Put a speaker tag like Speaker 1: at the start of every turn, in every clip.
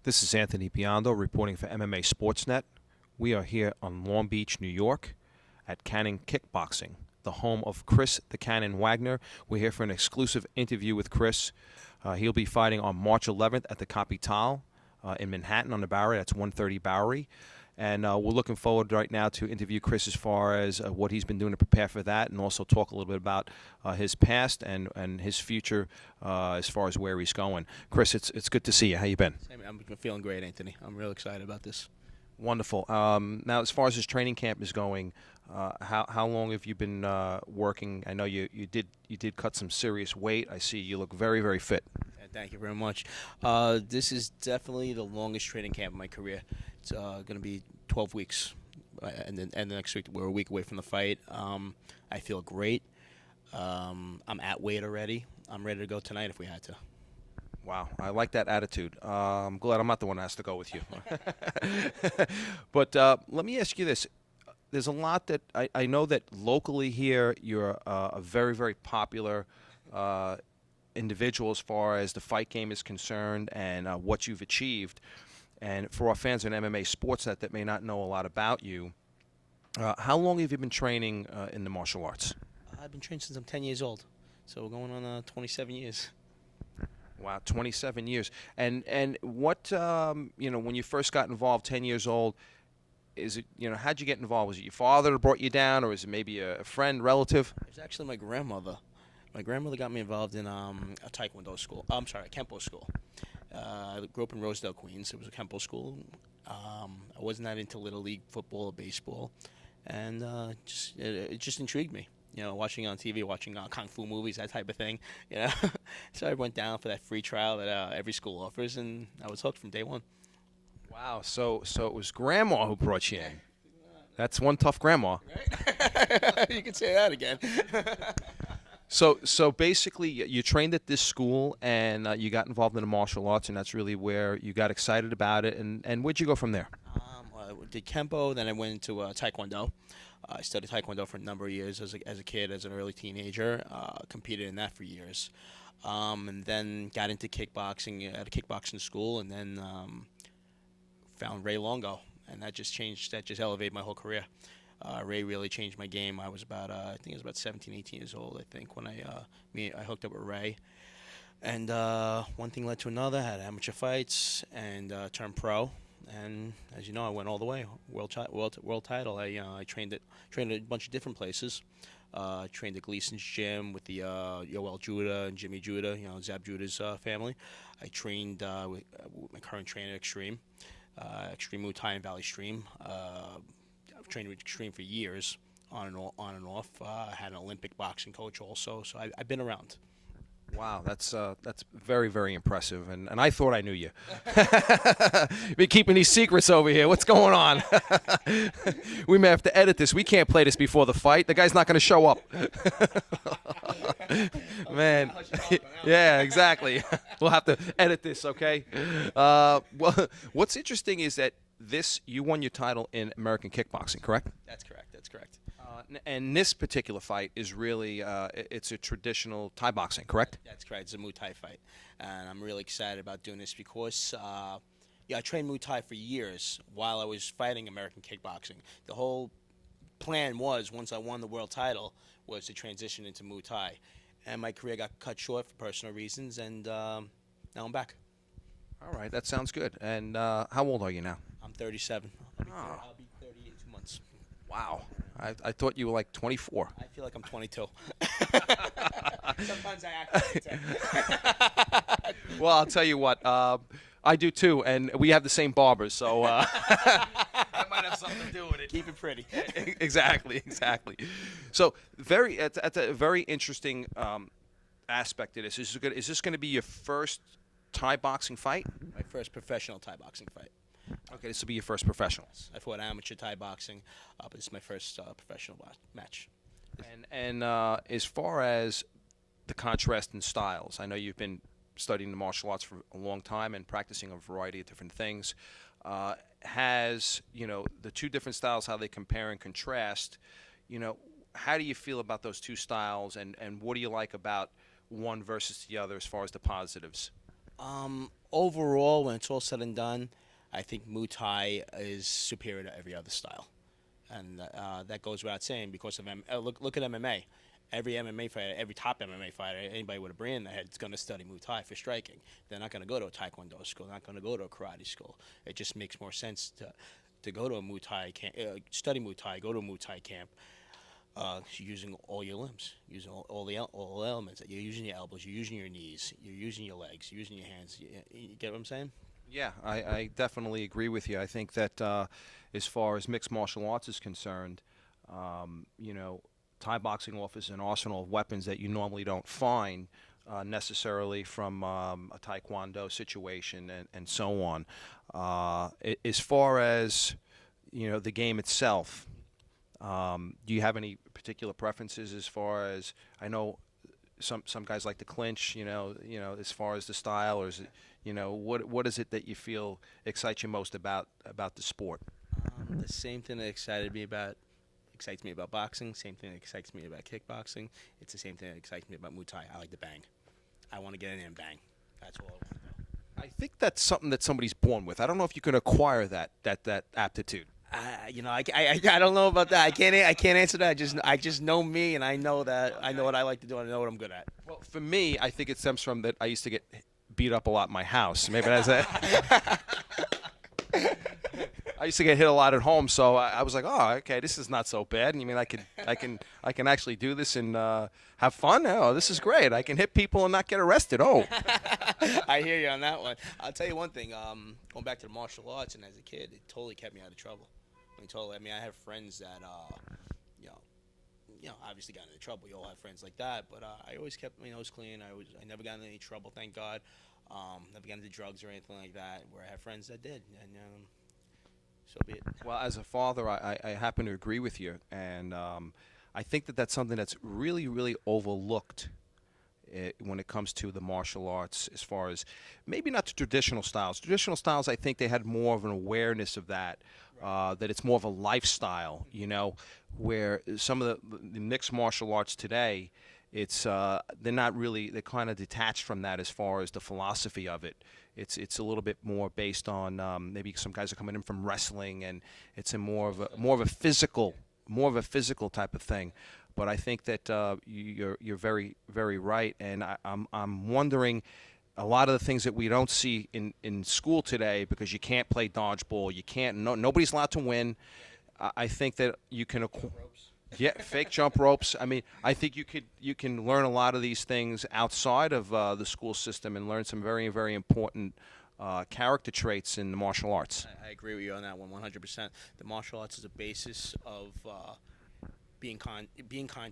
Speaker 1: This is Anthony Biondo reporting for MMASportsNet. We are here on Long Beach, New York at Cannon Kickboxing, the home of Chris the Cannon Wagner. We're here for an exclusive interview with Chris. He'll be fighting on March 11th at the Capitale in Manhattan on the Bowery. That's 130 Bowery. And we're looking forward right now to interview Chris as far as what he's been doing to prepare for that, and also talk a little bit about his past and his future as far as where he's going. Chris, it's good to see you. How you been?
Speaker 2: I'm feeling great, Anthony. I'm real excited about this.
Speaker 1: Wonderful. Now, as far as his training camp is going, how long have you been working? I know you did cut some serious weight. I see you look very, very fit.
Speaker 2: Thank you very much. This is definitely the longest training camp of my career. It's going to be 12 weeks, and the next week we're a week away from the fight. I feel great. I'm at weight already. I'm ready to go tonight if we had to.
Speaker 1: Wow, I like that attitude. I'm glad I'm not the one that has to go with you. But let me ask you this. There's a lot that I know that locally here you're a very, very popular individual as far as the fight game is concerned and what you've achieved. And for our fans in MMA Sportsnet that may not know a lot about you, how long have you been training in the martial arts?
Speaker 2: I've been training since I'm 10 years old, so we're going on 27 years.
Speaker 1: Wow, 27 years. And what when you first got involved, 10 years old, is it how'd you get involved? Was it your father that brought you down, or is it maybe a friend, relative?
Speaker 2: It was actually my grandmother. My grandmother got me involved in a taekwondo school. A kempo school. I grew up in Rosedale, Queens. It was a kempo school. I wasn't that into little league football or baseball, and it just intrigued me. Watching on TV, watching kung fu movies, that type of thing. So I went down for that free trial that every school offers, and I was hooked from day one.
Speaker 1: Wow. So it was Grandma who brought you in. That's one tough grandma.
Speaker 2: Right? You can say that again.
Speaker 1: So basically, you trained at this school, and you got involved in the martial arts, and that's really where you got excited about it. And where'd you go from there?
Speaker 2: I did kempo, then I went into taekwondo. I studied taekwondo for a number of years as a kid, as an early teenager. Competed in that for years, and then got into kickboxing at a kickboxing school, and then found Longo, and that just elevated my whole career. Ray really changed my game. I was about, I think I was about 17, 18 years old, I think, when I hooked up with Ray. And one thing led to another. Had amateur fights and turned pro. And as you know, I went all the way. World title. I trained at a bunch of different places. Trained at Gleason's gym with the Yoel Judah and Jimmy Judah, Zab Judah's family. I trained with my current trainer, Extreme Muay Thai in Valley Stream. I've trained with Extreme for years, on and off. I had an Olympic boxing coach also, so I've been around.
Speaker 1: Wow, that's very, very impressive, and I thought I knew you. Been keeping these secrets over here. What's going on? We may have to edit this. We can't play this before the fight. The guy's not going to show up. Man, yeah, exactly. We'll have to edit this, okay? Well, what's interesting is that you won your title in American kickboxing, correct?
Speaker 2: That's correct.
Speaker 1: And this particular fight is really, it's a traditional Thai boxing, correct?
Speaker 2: That's correct. It's a Muay Thai fight. And I'm really excited about doing this because, I trained Muay Thai for years while I was fighting American kickboxing. The whole plan was, once I won the world title, was to transition into Muay Thai. And my career got cut short for personal reasons, and now I'm back.
Speaker 1: All right, that sounds good. And how old are you now?
Speaker 2: I'm 37. I'll be 30 in 2 months.
Speaker 1: Wow. I thought you were like 24.
Speaker 2: I feel like I'm 22. Sometimes I act like 10.
Speaker 1: Well, I'll tell you what. I do too, and we have the same barbers, so that might have something to do with it.
Speaker 2: Keep it pretty.
Speaker 1: Exactly. So that's a very interesting aspect of this. Is this going to be your first Thai boxing fight?
Speaker 2: My first professional Thai boxing fight.
Speaker 1: Okay, this will be your first professional.
Speaker 2: I fought amateur Thai boxing, but this is my first professional match.
Speaker 1: And as far as the contrast in styles, I know you've been studying the martial arts for a long time and practicing a variety of different things. Has the two different styles, how they compare and contrast? How do you feel about those two styles, and what do you like about one versus the other as far as the positives?
Speaker 2: Overall, when it's all said and done, I think Muay Thai is superior to every other style, and that goes without saying because of look at MMA. Every MMA fighter, every top MMA fighter, anybody with a brain in their head is going to study Muay Thai for striking. They're not going to go to a Taekwondo school. They're not going to go to a karate school. It just makes more sense to go to a Muay Thai camp, study Muay Thai, go to a Muay Thai camp, using all your limbs, using all the elements. You're using your elbows, you're using your knees, you're using your legs, you're using your hands. You get what I'm saying?
Speaker 1: Yeah, I definitely agree with you. I think that as far as mixed martial arts is concerned, you know, Thai boxing offers an arsenal of weapons that you normally don't find necessarily from a Taekwondo situation and so on. As far as, you know, the game itself, do you have any particular preferences as far as, I know some guys like to clinch, as far as the style, or is it, what is it that you feel excites you most about the sport?
Speaker 2: The same thing that excites me about boxing. Same thing that excites me about kickboxing. It's the same thing that excites me about Muay Thai. I like to bang. I want to get in there and bang. That's all I want to do.
Speaker 1: I think that's something that somebody's born with. I don't know if you can acquire that aptitude.
Speaker 2: I don't know about that. I can't answer that. I just know me, and I know that I know what I like to do, and I know what I'm good at.
Speaker 1: Well, for me, I think it stems from that I used to get beat up a lot in my house. Maybe that's it. I used to get hit a lot at home, so I was like, oh, okay, this is not so bad. And you mean I can actually do this and have fun? Oh, this is great. I can hit people and not get arrested. Oh.
Speaker 2: I hear you on that one. I'll tell you one thing. Going back to the martial arts, and as a kid, it totally kept me out of trouble. I have friends that, obviously got into trouble. We all have friends like that, but I always kept my nose clean. I never got into any trouble, thank God. Never got into drugs or anything like that. Where I have friends that did, and so be it.
Speaker 1: Well, as a father, I happen to agree with you, and I think that that's something that's really, really overlooked when it comes to the martial arts, as far as maybe not the traditional styles. Traditional styles, I think they had more of an awareness of that, that it's more of a lifestyle, where some of the mixed martial arts today, they're not really, they're kind of detached from that as far as the philosophy of it. It's a little bit more based on maybe some guys are coming in from wrestling, and it's more of a physical type of thing. But I think that you're very, very right, and I'm wondering, a lot of the things that we don't see in school today, because you can't play dodgeball, nobody's allowed to win. I think that you can. Yeah, fake jump ropes. I mean, I think you can learn a lot of these things outside of the school system and learn some very, very important character traits in the martial arts.
Speaker 2: I agree with you on that one, 100%. The martial arts is a basis of being kind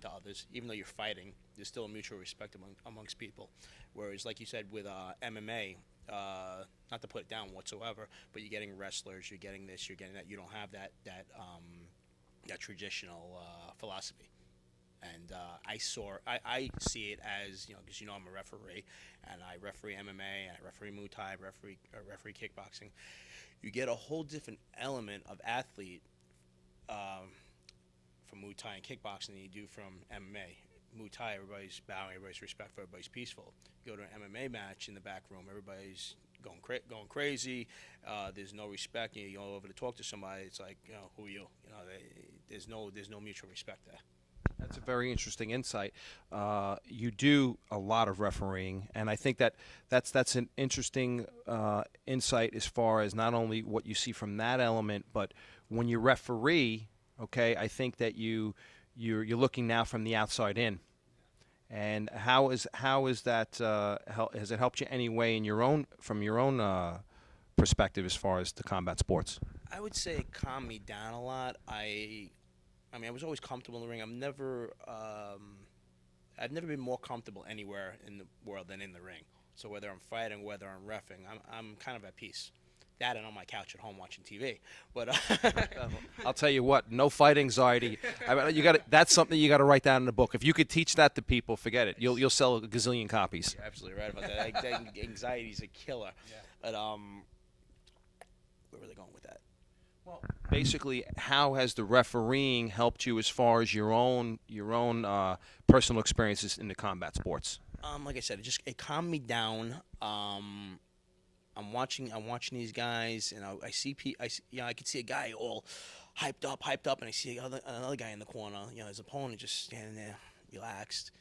Speaker 2: to others. Even though you're fighting, there's still a mutual respect amongst people. Whereas, like you said, with MMA, not to put it down whatsoever, but you're getting wrestlers, you're getting this, you're getting that. You don't have that traditional philosophy. And I see it as, because I'm a referee, and I referee MMA, and I referee Muay Thai, referee kickboxing. You get a whole different element of athlete from Muay Thai and kickboxing than you do from MMA. Muay Thai, everybody's bowing, everybody's respectful, everybody's peaceful. You go to an MMA match in the back room, everybody's going crazy. There's no respect. You go over to talk to somebody, it's like, who are you? There's no mutual respect there.
Speaker 1: That's a very interesting insight. You do a lot of refereeing, and I think that's an interesting insight as far as not only what you see from that element, but when you referee. Okay, I think that you're looking now from the outside in, and how is that? Has it helped you any way from your own perspective as far as the combat sports?
Speaker 2: I would say it calmed me down a lot. I was always comfortable in the ring. I've never been more comfortable anywhere in the world than in the ring. So whether I'm fighting, whether I'm reffing, I'm kind of at peace. That and on my couch at home watching TV. But
Speaker 1: I'll tell you what, no fight anxiety. That's something you got to write down in the book. If you could teach that to people, forget it. You'll sell a gazillion copies.
Speaker 2: You're absolutely right about that. Anxiety is a killer. Yeah. But where were they going with that?
Speaker 1: Well, basically, how has the refereeing helped you as far as your own personal experiences in the combat sports?
Speaker 2: Like I said, it calmed me down. I'm watching these guys, and I see, I could see a guy all hyped up, and I see another guy in the corner, his opponent just standing there, relaxed,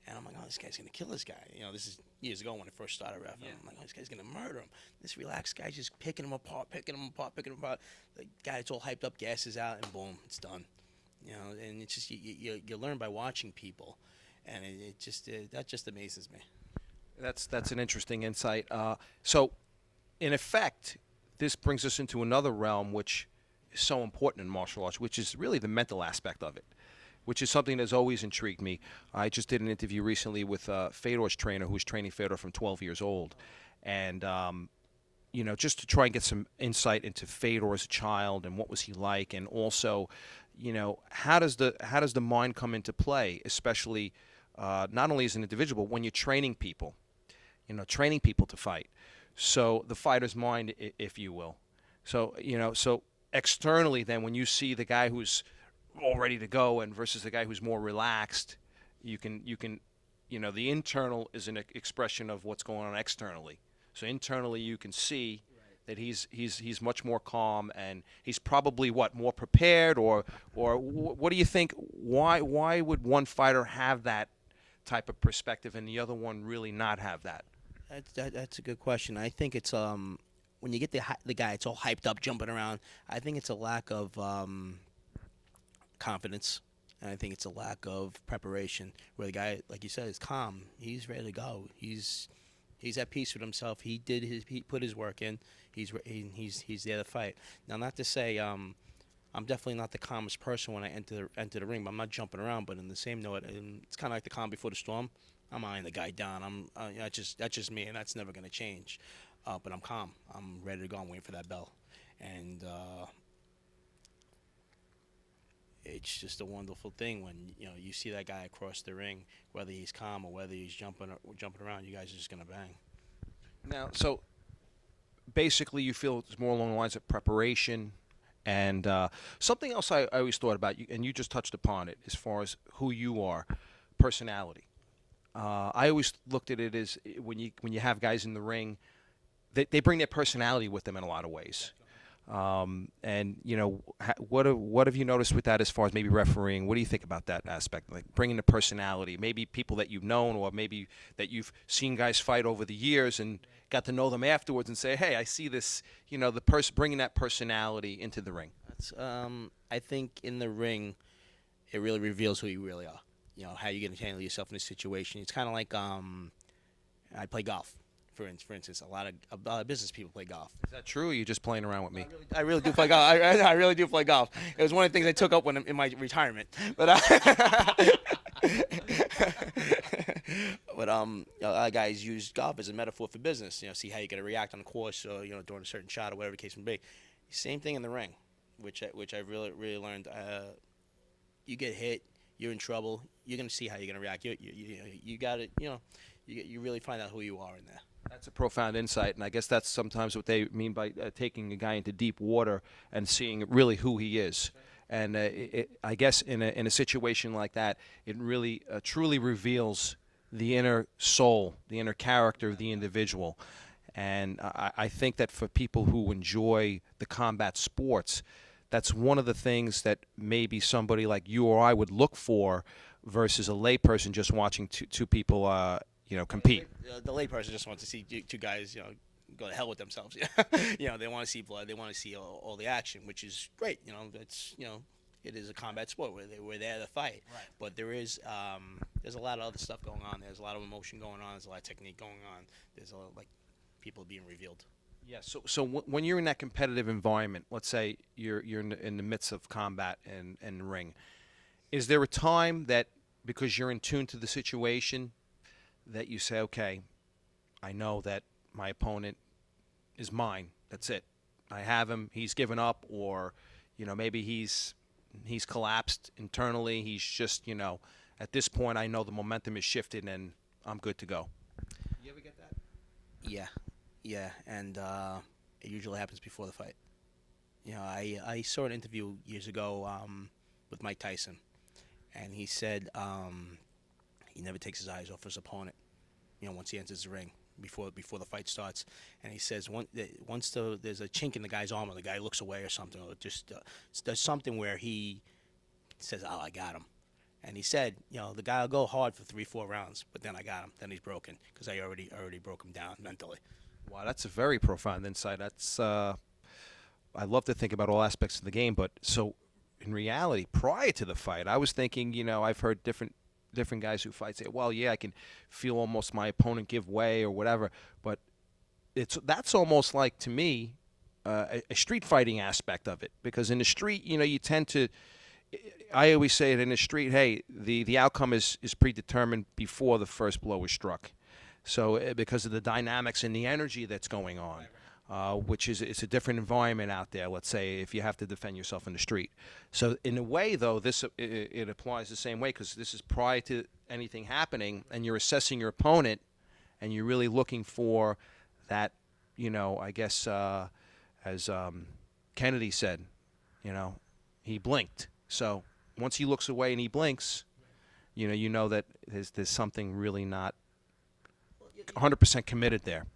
Speaker 2: and I'm like, oh, this guy's gonna kill this guy. This is years ago when I first started ref. Yeah. I'm like, oh, this guy's gonna murder him. This relaxed guy's just picking him apart. The guy's all hyped up, gasses out, and boom, it's done. And it's just you learn by watching people, and that just amazes me.
Speaker 1: That's an interesting insight. So, in effect, this brings us into another realm which is so important in martial arts, which is really the mental aspect of it, which is something that's always intrigued me. I just did an interview recently with Fedor's trainer, who's training Fedor from 12 years old, and just to try and get some insight into Fedor as a child and what was he like, and also, how does the mind come into play, especially not only as an individual, but when you're training people, to fight. So the fighter's mind, if you will. So so externally, then when you see the guy who's all ready to go and versus the guy who's more relaxed, you can the internal is an expression of what's going on externally. So internally, you can see that he's much more calm, and he's probably more prepared, or what do you think? Why would one fighter have that type of perspective and the other one really not have that?
Speaker 2: That's a good question. I think it's when you get the guy, it's all hyped up, jumping around. I think it's a lack of confidence, and I think it's a lack of preparation. Where the guy, like you said, is calm. He's ready to go. He's at peace with himself. He put his work in. He's there to fight. Now, not to say I'm definitely not the calmest person when I enter the ring. But I'm not jumping around. But in the same note, it's kind of like the calm before the storm. I'm eyeing the guy down. That's just me, and that's never going to change. But I'm calm. I'm ready to go. I'm waiting for that bell, and it's just a wonderful thing when you see that guy across the ring, whether he's calm or whether he's jumping around. You guys are just gonna bang.
Speaker 1: Now, so basically, you feel it's more along the lines of preparation, and something else I always thought about you, and you just touched upon it as far as who you are, personality. I always looked at it as when you have guys in the ring, they bring their personality with them in a lot of ways. And what have you noticed with that as far as maybe refereeing? What do you think about that aspect, like bringing the personality? Maybe people that you've known, or maybe that you've seen guys fight over the years and got to know them afterwards, and say, "Hey, I see this." The person bringing that personality into the ring.
Speaker 2: That's I think in the ring, it really reveals who you really are. How you're going to handle yourself in this situation. It's kind of like I play golf. For instance, a lot of business people play golf.
Speaker 1: Is that true, or are you just playing around with me?
Speaker 2: I really do play golf. I really do play golf. It was one of the things I took up in my retirement. But a lot of guys use golf as a metaphor for business. See how you're going to react on the course, or during a certain shot, or whatever the case may be. Same thing in the ring, which I really learned. You get hit, you're in trouble. You're going to see how you're going to react. You got it. You really find out who you are in there.
Speaker 1: That's a profound insight, and I guess that's sometimes what they mean by taking a guy into deep water and seeing really who he is. And I guess in a situation like that, it really truly reveals the inner soul, the inner character of the individual. And I think that for people who enjoy the combat sports, that's one of the things that maybe somebody like you or I would look for versus a layperson just watching two people compete.
Speaker 2: The layperson just wants to see two guys, go to hell with themselves. They want to see blood. They want to see all the action, which is great. That's it is a combat sport where we're there to fight. Right. But there's a lot of other stuff going on. There's a lot of emotion going on. There's a lot of technique going on. There's a lot of, people being revealed.
Speaker 1: Yeah. So when you're in that competitive environment, let's say you're in the midst of combat and ring, is there a time that because you're in tune to the situation, that you say, okay, I know that my opponent is mine. That's it. I have him. He's given up, or maybe he's collapsed internally. He's just at this point, I know the momentum is shifted and I'm good to go. You ever get that?
Speaker 2: Yeah, and it usually happens before the fight. I saw an interview years ago with Mike Tyson, and he said he never takes his eyes off his opponent. once he enters the ring before the fight starts, and he says there's a chink in the guy's armor, the guy looks away or something, or just does something where he says, "Oh, I got him." And he said, the guy will go hard for 3-4 rounds, but then I got him. Then he's broken because I already broke him down mentally.
Speaker 1: Wow, that's a very profound insight. That's I love to think about all aspects of the game, but so in reality, prior to the fight, I was thinking, I've heard different guys who fight say, well, yeah, I can feel almost my opponent give way or whatever, but that's almost like, to me, a street fighting aspect of it, because in the street, you tend to. I always say it in the street, hey, the outcome is predetermined before the first blow is struck. So because of the dynamics and the energy that's going on, which is it's a different environment out there, let's say, if you have to defend yourself in the street. So in a way, though, it applies the same way, because this is prior to anything happening, and you're assessing your opponent, and you're really looking for that, I guess, as Kennedy said, he blinked. So once he looks away and he blinks, you know that there's something really not 100% committed there.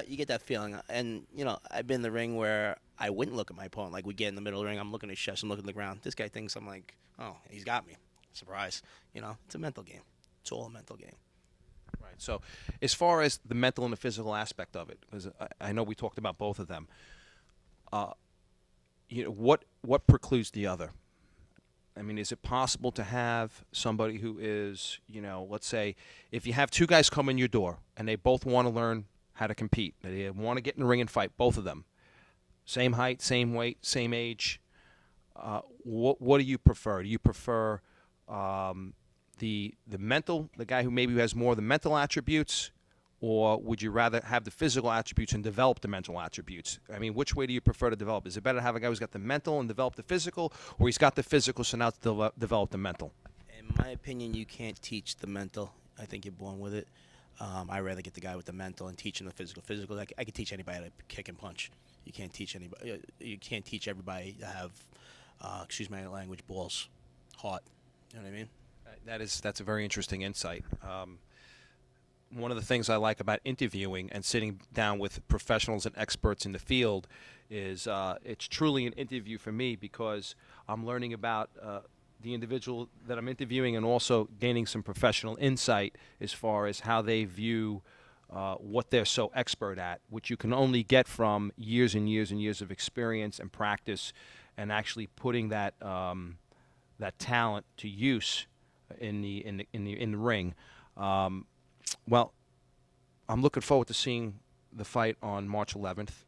Speaker 2: You get that feeling, and I've been in the ring where I wouldn't look at my opponent. Like, we get in the middle of the ring, I'm looking at his chest, I'm looking at the ground. This guy thinks I'm like, oh, he's got me. Surprise. It's a mental game. It's all a mental game.
Speaker 1: Right. So, as far as the mental and the physical aspect of it, because I know we talked about both of them. What precludes the other? I mean, is it possible to have somebody who is, let's say, if you have two guys come in your door and they both want to learn how to compete, they want to get in the ring and fight, both of them, same height, same weight, same age, what do you prefer? Do you prefer the mental, the guy who maybe has more of the mental attributes, or would you rather have the physical attributes and develop the mental attributes? I mean, which way do you prefer to develop? Is it better to have a guy who's got the mental and develop the physical, or he's got the physical, so now to develop the mental?
Speaker 2: In my opinion, you can't teach the mental. I think you're born with it. I'd rather get the guy with the mental and teach him the physical. Physical, I can teach anybody to kick and punch. You can't teach anybody. You can't teach everybody to have, excuse my language, balls, heart. You know what I mean?
Speaker 1: That's a very interesting insight. One of the things I like about interviewing and sitting down with professionals and experts in the field is it's truly an interview for me, because I'm learning about the individual that I'm interviewing, and also gaining some professional insight as far as how they view what they're so expert at, which you can only get from years and years and years of experience and practice, and actually putting that that talent to use in the ring. Well, I'm looking forward to seeing the fight on March 11th.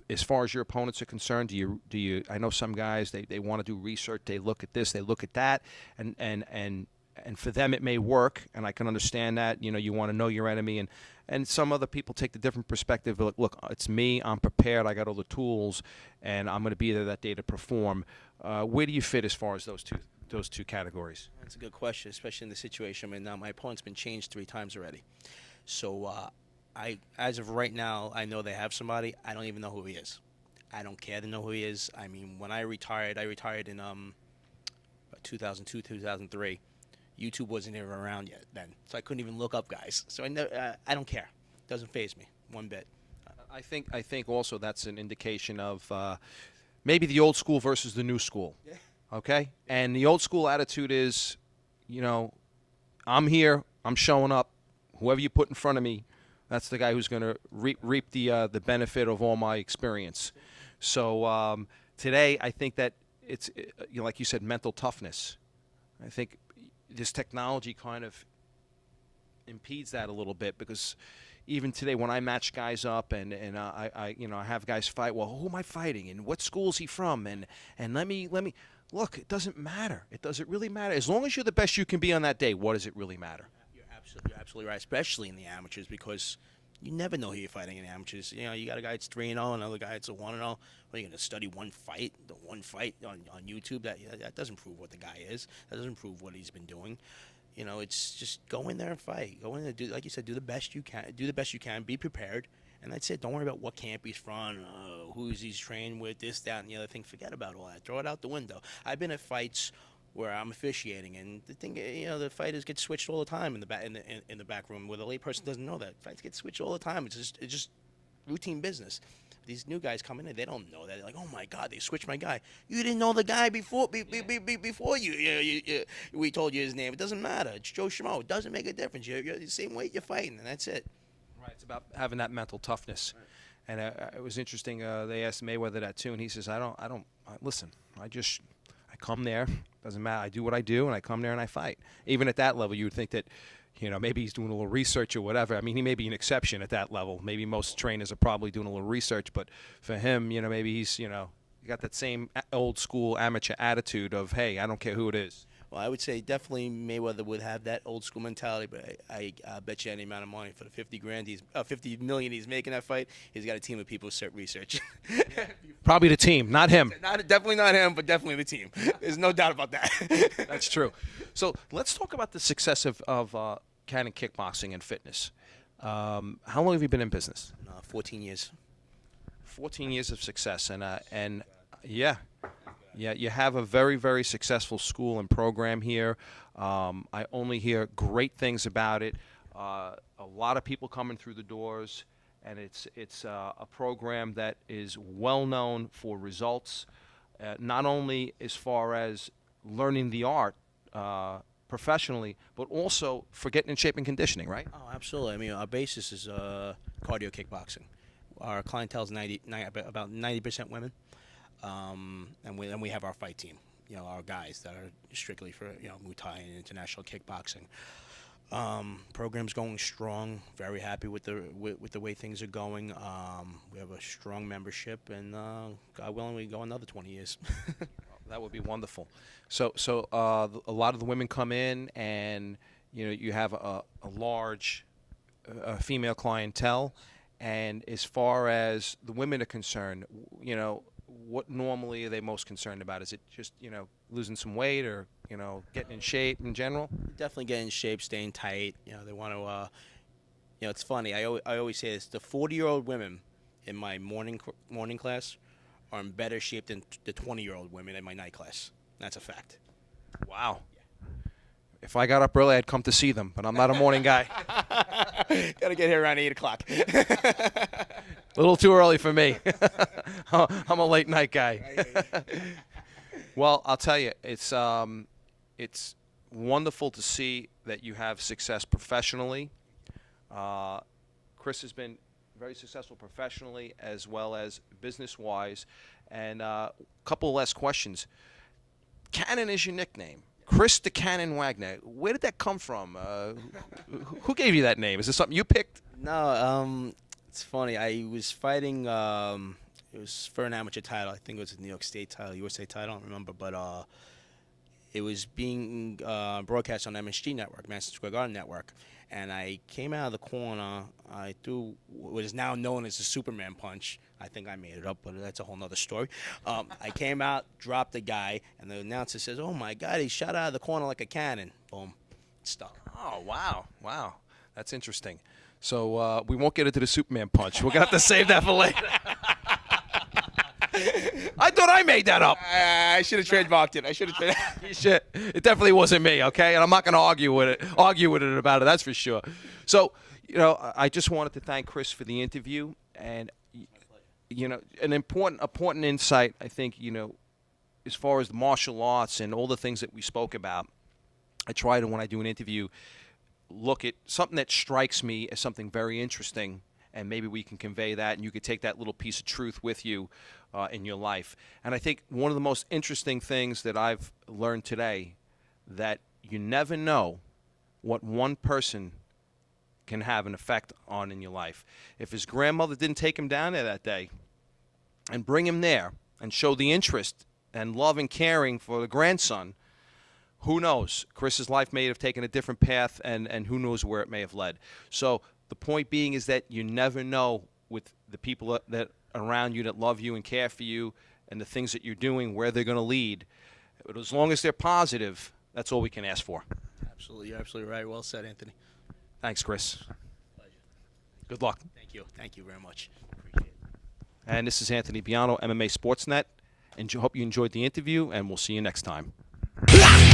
Speaker 1: As far as your opponents are concerned, do you? I know some guys they want to do research. They look at this, they look at that, and for them it may work, and I can understand that. You want to know your enemy, and some other people take the different perspective. Look, it's me. I'm prepared. I got all the tools, and I'm going to be there that day to perform. Where do you fit as far as those two categories?
Speaker 2: That's a good question, especially in the situation. I mean, now my opponent's been changed 3 times already. So as of right now, I know they have somebody. I don't even know who he is. I don't care to know who he is. I mean, when I retired in 2002, 2003. YouTube wasn't even around yet then, so I couldn't even look up guys. So I don't care. Doesn't faze me one bit.
Speaker 1: I think also that's an indication of maybe the old school versus the new school.
Speaker 2: Yeah.
Speaker 1: Okay? And the old school attitude is, I'm here, I'm showing up. Whoever you put in front of me, that's the guy who's going to reap the benefit of all my experience. So today, I think that it's, like you said, mental toughness. I think this technology kind of impedes that a little bit, because even today when I match guys up and I have guys fight, well, who am I fighting and what school is he from, and let me look, it doesn't matter. It doesn't really matter. As long as you're the best you can be on that day, what does it really matter?
Speaker 2: You're absolutely right, especially in the amateurs, because you never know who you're fighting in the amateurs. You got a guy that's 3-0, another guy that's a 1-0. What, are you going to study one fight on YouTube? That doesn't prove what the guy is. That doesn't prove what he's been doing. It's just go in there and fight. Go in there, do, like you said, do the best you can. Do the best you can. Be prepared, and that's it. Don't worry about what camp he's from, who's he's trained with, this, that, and the other thing. Forget about all that. Throw it out the window. I've been at fights where I'm officiating, and the thing, the fighters get switched all the time in the back in the back room, where the lay person doesn't know that fights get switched all the time. It's just routine business. These new guys come in and they don't know that. They're like, oh my God, they switched my guy. You didn't know the guy before before we told you his name. It doesn't matter. It's Joe Schmo. It doesn't make a difference. You're the same weight you're fighting, and that's it.
Speaker 1: Right. It's about having that mental toughness.
Speaker 2: Right.
Speaker 1: And it was interesting. They asked Mayweather that too, and he says, listen. I come there. Doesn't matter. I do what I do, and I come there and I fight. Even at that level, you would think that, maybe he's doing a little research or whatever. I mean, he may be an exception at that level. Maybe most trainers are probably doing a little research, but for him, maybe he's, got that same old school amateur attitude of, hey, I don't care who it is.
Speaker 2: Well, I would say definitely Mayweather would have that old school mentality, but I bet you any amount of money for the $50 million he's making that fight, he's got a team of people who start research.
Speaker 1: Probably the team, not him.
Speaker 2: Definitely not him, but definitely the team. There's no doubt about that.
Speaker 1: That's true. So let's talk about the success of Cannon Kickboxing and Fitness. How long have you been in business?
Speaker 2: 14 years.
Speaker 1: 14 years of success, and yeah, you have a very, very successful school and program here. I only hear great things about it. A lot of people coming through the doors, and it's a program that is well known for results, not only as far as learning the art professionally, but also for getting in shape and conditioning, right?
Speaker 2: Oh, absolutely. I mean, our basis is cardio kickboxing. Our clientele is about 90% women. And we have our fight team, our guys that are strictly for, Muay Thai and international kickboxing. Program's going strong. Very happy with the way things are going. We have a strong membership, and God willing, we go another 20 years.
Speaker 1: That would be wonderful. So a lot of the women come in, and you have a large female clientele. And as far as the women are concerned, what normally are they most concerned about? Is it just, losing some weight, or, getting in shape in general?
Speaker 2: Definitely getting in shape, staying tight. They want to, it's funny. I always say this. The 40-year-old women in my morning class are in better shape than the 20-year-old women in my night class. That's a fact.
Speaker 1: Wow. If I got up early, I'd come to see them, but I'm not a morning guy.
Speaker 2: Gotta get here around 8 o'clock.
Speaker 1: A little too early for me. I'm a late night guy. Well, I'll tell you, it's wonderful to see that you have success professionally. Chris has been very successful professionally as well as business-wise. And a couple of last questions. Cannon is your nickname. Chris the Cannon Wagner. Where did that come from? Who gave you that name? Is this something you picked?
Speaker 2: No, it's funny. I was fighting. It was for an amateur title. I think it was a New York State title, USA title. I don't remember, but it was being broadcast on MSG Network, Madison Square Garden Network. And I came out of the corner. I threw what is now known as the Superman punch. I think I made it up, but that's a whole nother story. I came out, dropped the guy, and the announcer says, "Oh my God, he shot out of the corner like a cannon." Boom, stuck.
Speaker 1: Oh, wow. That's interesting. So we won't get into the Superman punch. We're going to have to save that for later. I thought I made that up.
Speaker 2: I should have trademarked it.
Speaker 1: You should. It definitely wasn't me, okay? And I'm not going to argue with it about it, that's for sure. So, I just wanted to thank Chris for the interview. And, an important insight, I think, as far as the martial arts and all the things that we spoke about, I try to, when I do an interview, look at something that strikes me as something very interesting, and maybe we can convey that, and you could take that little piece of truth with you in your life. And I think one of the most interesting things that I've learned today, that you never know what one person can have an effect on in your life. If his grandmother didn't take him down there that day and bring him there and show the interest and love and caring for the grandson, who knows? Chris's life may have taken a different path, and who knows where it may have led. So the point being is that you never know with the people that are around you that love you and care for you and the things that you're doing, where they're going to lead. But as long as they're positive, that's all we can ask for.
Speaker 2: Absolutely. You're absolutely right. Well said, Anthony.
Speaker 1: Thanks, Chris.
Speaker 2: Pleasure.
Speaker 1: Good luck.
Speaker 2: Thank you. Thank you very much. Appreciate it.
Speaker 1: And this is Anthony Biano, MMA Sportsnet. And hope you enjoyed the interview, and we'll see you next time.
Speaker 3: Rock!